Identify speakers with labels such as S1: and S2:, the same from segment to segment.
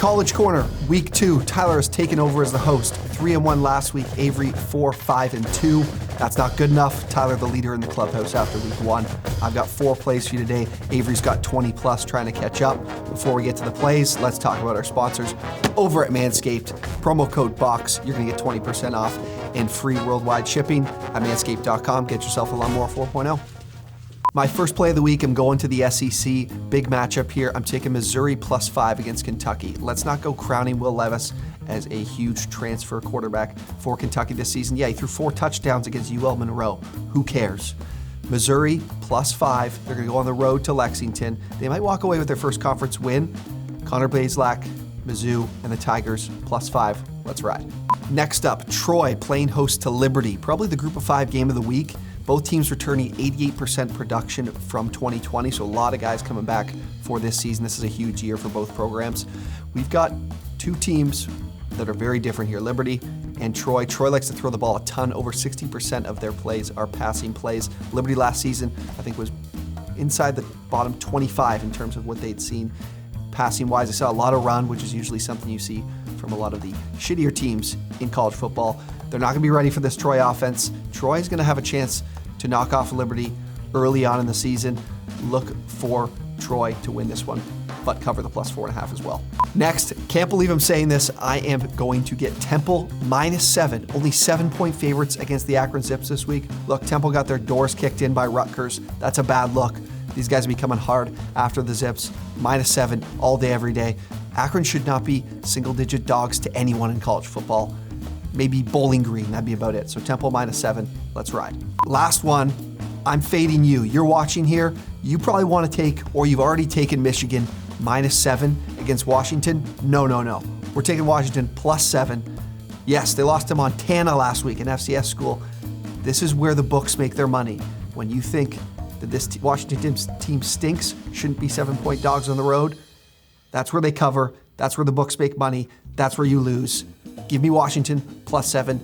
S1: College Corner, week 2. Tyler has taken over as the host. 3-1 last week. Avery 4-5-2. That's not good enough. Tyler, the leader in the clubhouse after week 1. I've got 4 plays for you today. Avery's got 20 plus trying to catch up. Before we get to the plays, let's talk about our sponsors. Over at Manscaped, promo code BOX, you're gonna get 20% off and free worldwide shipping at manscaped.com. Get yourself a Lawnmower 4.0. My first play of the week, I'm going to the SEC. Big matchup here. I'm taking Missouri +5 against Kentucky. Let's not go crowning Will Levis as a huge transfer quarterback for Kentucky this season. Yeah, he threw 4 touchdowns against UL Monroe. Who cares? Missouri +5. They're going to go on the road to Lexington. They might walk away with their first conference win. Connor Bazelak, Mizzou, and the Tigers +5. Let's ride. Next up, Troy playing host to Liberty. Probably the Group of 5 game of the week. Both teams returning 88% production from 2020, so a lot of guys coming back for this season. This is a huge year for both programs. We've got 2 teams that are very different here, Liberty and Troy. Troy likes to throw the ball a ton. Over 60% of their plays are passing plays. Liberty last season, I think, was inside the bottom 25 in terms of what they'd seen passing-wise. I saw a lot of run, which is usually something you see from a lot of the shittier teams in college football. They're not going to be ready for this Troy offense. Troy's going to have a chance to knock off Liberty early on in the season. Look for Troy to win this one, but cover the +4.5 as well. Next, can't believe I'm saying this, I am going to get Temple -7. Only 7-point favorites against the Akron Zips this week. Look, Temple got their doors kicked in by Rutgers. That's a bad look. These guys will be coming hard after the Zips. -7 all day, every day. Akron should not be single-digit dogs to anyone in college football. Maybe Bowling Green, that'd be about it. So Temple -7, let's ride. Last one, I'm fading you. You're watching here, you probably want to take, or you've already taken Michigan -7 against Washington. No. We're taking Washington +7. Yes, they lost to Montana last week, an FCS school. This is where the books make their money. When you think that this Washington team stinks, shouldn't be 7-point dogs on the road, that's where they cover. That's where the books make money. That's where you lose. Give me Washington +7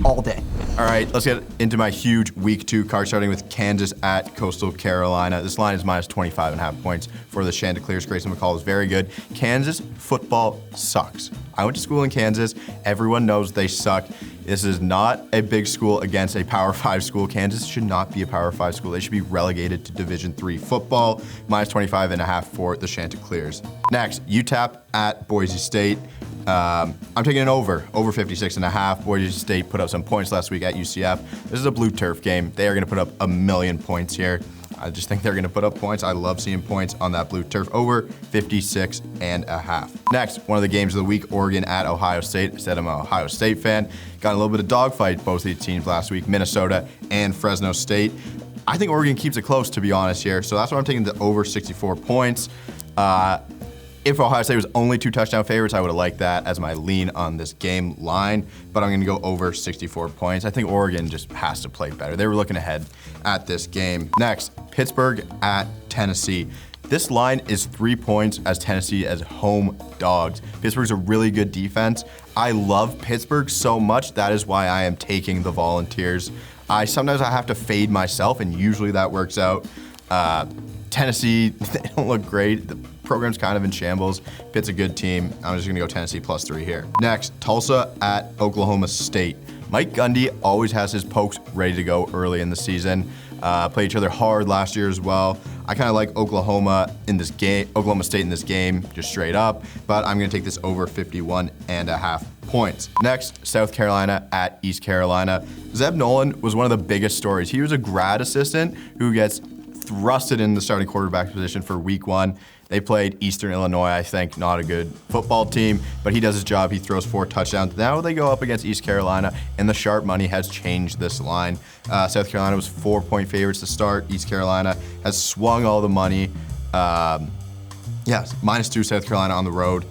S1: all day.
S2: All right, let's get into my huge week 2 card, starting with Kansas at Coastal Carolina. This line is -25.5 points for the Chanticleers. Grayson McCall is very good. Kansas football sucks. I went to school in Kansas. Everyone knows they suck. This is not a big school against a Power 5 school. Kansas should not be a Power 5 school. They should be relegated to Division III football. -25.5 for the Chanticleers. Next, UTEP at Boise State. I'm taking an over 56.5. Boise State put up some points last week at UCF. This is a blue turf game. They are going to put up a million points here. I just think they're going to put up points. I love seeing points on that blue turf. Over 56.5. Next, one of the games of the week, Oregon at Ohio State. I said I'm an Ohio State fan. Got a little bit of dogfight, both of these teams last week, Minnesota and Fresno State. I think Oregon keeps it close, to be honest here. So that's why I'm taking the over 64 points. If Ohio State was only 2 touchdown favorites, I would have liked that as my lean on this game line, but I'm going to go over 64 points. I think Oregon just has to play better. They were looking ahead at this game. Next, Pittsburgh at Tennessee. This line is 3 points as Tennessee as home dogs. Pittsburgh's a really good defense. I love Pittsburgh so much. That is why I am taking the Volunteers. Sometimes I have to fade myself, and usually that works out. Tennessee, they don't look great. The program's kind of in shambles. Pitt's a good team. I'm just gonna go Tennessee +3 here. Next, Tulsa at Oklahoma State. Mike Gundy always has his pokes ready to go early in the season. Played each other hard last year as well. I kind of like Oklahoma State in this game, just straight up, but I'm gonna take this over 51.5 points. Next, South Carolina at East Carolina. Zeb Nolan was one of the biggest stories. He was a grad assistant who gets thrusted in the starting quarterback position for week 1. They played Eastern Illinois, I think, not a good football team, but he does his job. He throws 4 touchdowns. Now they go up against East Carolina, and the sharp money has changed this line. South Carolina was 4-point favorites to start. East Carolina has swung all the money. Yes, -2 South Carolina on the road.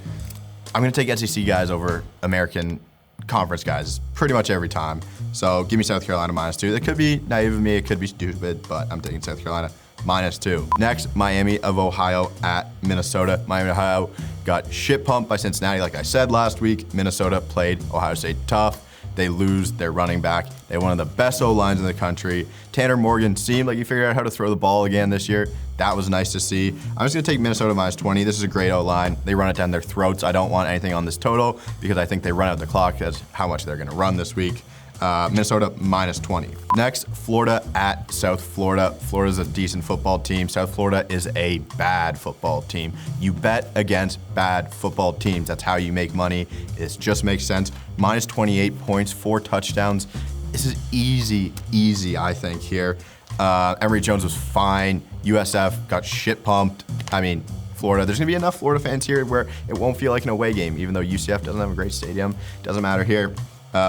S2: I'm going to take SEC guys over American Conference guys pretty much every time. So give me South Carolina -2. It could be naive of me, it could be stupid, but I'm taking South Carolina -2. Next, Miami of Ohio at Minnesota. Miami of Ohio got shit pumped by Cincinnati, like I said last week. Minnesota played Ohio State tough. They lose their running back. They have one of the best O-lines in the country. Tanner Morgan seemed like he figured out how to throw the ball again this year. That was nice to see. I'm just going to take Minnesota minus 20. This is a great O-line. They run it down their throats. I don't want anything on this total because I think they run out the clock. That's how much they're going to run this week. Minnesota minus 20. Next, Florida at South Florida. Florida's a decent football team. South Florida is a bad football team. You bet against bad football teams. That's how you make money. It just makes sense. Minus 28 points, 4 touchdowns. This is easy, I think, here. Emory Jones was fine. USF got shit pumped. I mean, Florida. There's going to be enough Florida fans here where it won't feel like an away game, even though UCF doesn't have a great stadium. Doesn't matter here.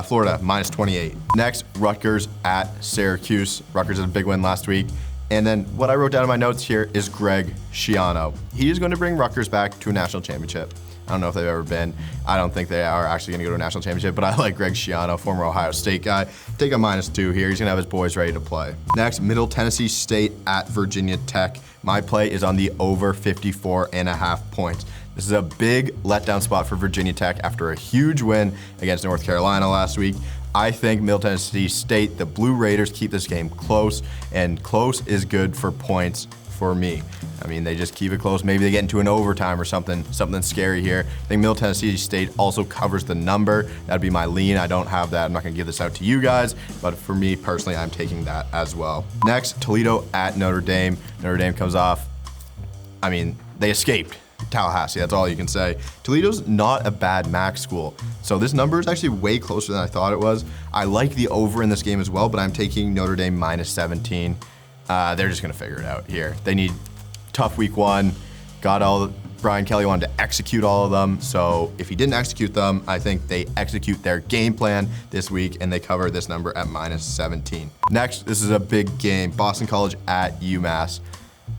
S2: Florida, minus 28. Next, Rutgers at Syracuse. Rutgers had a big win last week. And then what I wrote down in my notes here is Greg Schiano. He is going to bring Rutgers back to a national championship. I don't know if they've ever been. I don't think they are actually going to go to a national championship, but I like Greg Schiano, former Ohio State guy. Take a minus 2 here. He's going to have his boys ready to play. Next, Middle Tennessee State at Virginia Tech. My play is on the over 54.5 points. This is a big letdown spot for Virginia Tech after a huge win against North Carolina last week. I think Middle Tennessee State, the Blue Raiders, keep this game close, and close is good for points for me. I mean, they just keep it close. Maybe they get into an overtime or something scary here. I think Middle Tennessee State also covers the number. That'd be my lean. I don't have that. I'm not going to give this out to you guys, but for me personally, I'm taking that as well. Next, Toledo at Notre Dame. Notre Dame comes off. I mean, they escaped Tallahassee, that's all you can say. Toledo's not a bad MAC school, so this number is actually way closer than I thought it was. I like the over in this game as well, but I'm taking Notre Dame minus 17. They're just gonna figure it out here. They need tough week 1. Brian Kelly wanted to execute all of them, so if he didn't execute them, I think they execute their game plan this week and they cover this number at minus 17. Next, this is a big game. Boston College at UMass.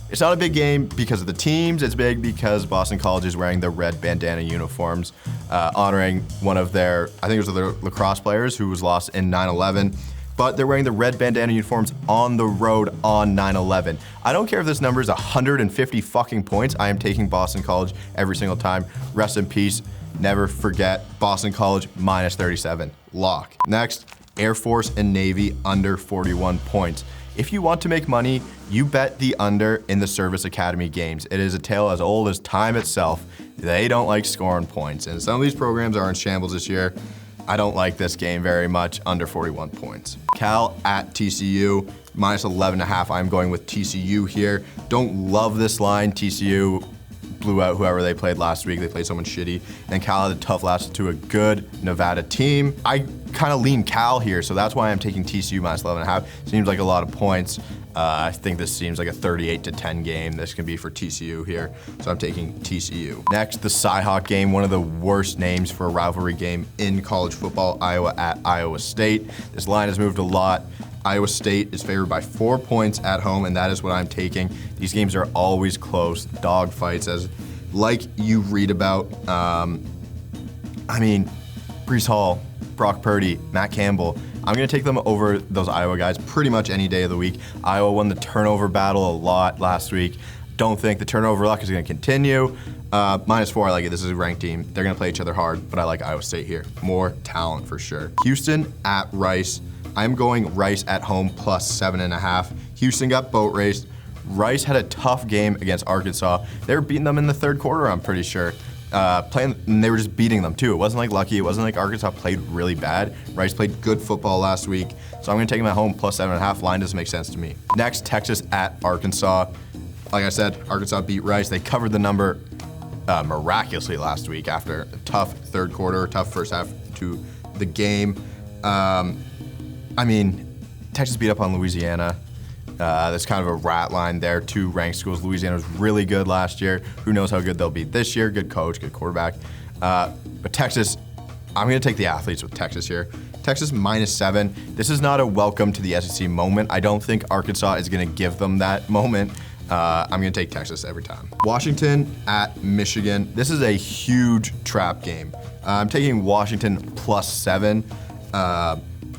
S2: It's not a big game because of the teams. It's big because Boston College is wearing the red bandana uniforms, honoring one of their, I think it was their lacrosse players who was lost in 9/11. But they're wearing the red bandana uniforms on the road on 9/11. I don't care if this number is 150 fucking points. I am taking Boston College every single time. Rest in peace. Never forget Boston College minus 37. Lock. Next, Air Force and Navy under 41 points. If you want to make money, you bet the under in the Service Academy games. It is a tale as old as time itself. They don't like scoring points, and some of these programs are in shambles this year. I don't like this game very much, under 41 points. Cal at TCU, minus 11.5. I'm going with TCU here. Don't love this line. TCU blew out whoever they played last week. They played someone shitty. And Cal had a tough loss to a good Nevada team. I kind of lean Cal here, so that's why I'm taking TCU minus 11.5. Seems like a lot of points. I think this seems like a 38-10 game. This can be for TCU here, so I'm taking TCU. Next, the Cyhawk game, one of the worst names for a rivalry game in college football, Iowa at Iowa State. This line has moved a lot. Iowa State is favored by 4 points at home, and that is what I'm taking. These games are always close, dog fights, as like you read about. I mean, Breece Hall, Brock Purdy, Matt Campbell. I'm going to take them over those Iowa guys pretty much any day of the week. Iowa won the turnover battle a lot last week. Don't think the turnover luck is going to continue. -4, I like it. This is a ranked team. They're going to play each other hard, but I like Iowa State here. More talent for sure. Houston at Rice. I'm going Rice at home plus 7.5. Houston got boat raced. Rice had a tough game against Arkansas. They were beating them in the third quarter, I'm pretty sure. And they were just beating them too. It wasn't like lucky. It wasn't like Arkansas played really bad. Rice played good football last week. So I'm going to take them at home plus 7.5. Line doesn't make sense to me. Next, Texas at Arkansas. Like I said, Arkansas beat Rice. They covered the number miraculously last week after a tough third quarter, tough first half to the game. I mean, Texas beat up on Louisiana. That's kind of a rat line there. 2 ranked schools. Louisiana was really good last year. Who knows how good they'll be this year? Good coach, good quarterback. But Texas, I'm going to take the athletes with Texas here. Texas -7. This is not a welcome to the SEC moment. I don't think Arkansas is going to give them that moment. I'm going to take Texas every time. Washington at Michigan. This is a huge trap game. I'm taking Washington +7.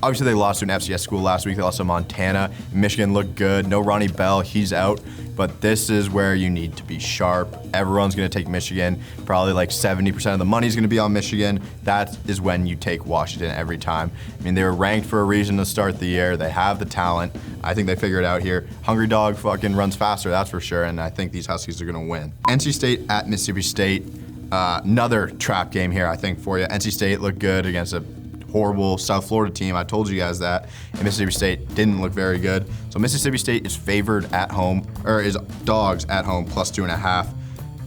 S2: Obviously, they lost to an FCS school last week. They lost to Montana. Michigan looked good. No Ronnie Bell. He's out. but this is where you need to be sharp. Everyone's gonna take Michigan. Probably like 70% of the money's gonna be on Michigan. That is when you take Washington every time. I mean, they were ranked for a reason to start the year. They have the talent. I think they figure it out here. Hungry Dog fucking runs faster, that's for sure, and I think these Huskies are gonna win. NC State at Mississippi State. Another trap game here, I think, for you. NC State looked good against a horrible South Florida team. I told you guys that. And Mississippi State didn't look very good. So Mississippi State is favored at home, or is dogs at home, plus 2.5.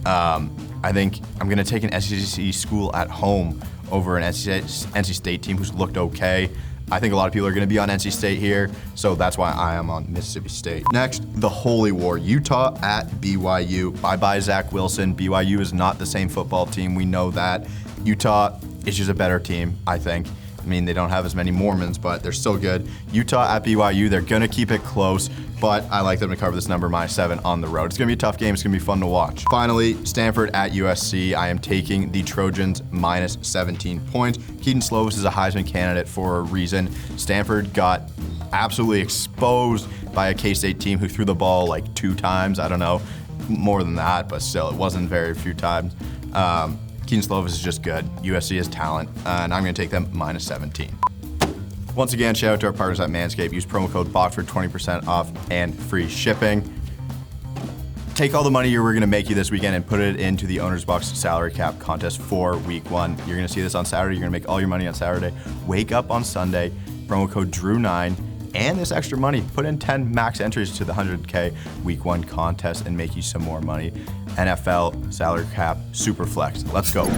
S2: I think I'm gonna take an SEC school at home over an NC State team who's looked okay. I think a lot of people are gonna be on NC State here, so that's why I am on Mississippi State. Next, the Holy War, Utah at BYU. Bye-bye, Zach Wilson. BYU is not the same football team, we know that. Utah is just a better team, I think. I mean, they don't have as many Mormons, but they're still good. Utah at BYU, they're gonna keep it close, but I like them to cover this number, -7 on the road. It's gonna be a tough game, it's gonna be fun to watch. Finally, Stanford at USC. I am taking the Trojans -17 points. Keaton Slovis is a Heisman candidate for a reason. Stanford got absolutely exposed by a K-State team who threw the ball like 2 times. I don't know, more than that, but still, it wasn't very few times. Keaton Slovis is just good. USC has talent, and I'm gonna take them -17. Once again, shout out to our partners at Manscaped. Use promo code BOX for 20% off and free shipping. Take all the money you were gonna make you this weekend and put it into the OwnersBox salary cap contest for week 1. You're gonna see this on Saturday. You're gonna make all your money on Saturday. Wake up on Sunday, promo code DREW9, and this extra money. Put in 10 max entries to the 100K week 1 contest and make you some more money. NFL salary cap super flex. Let's go.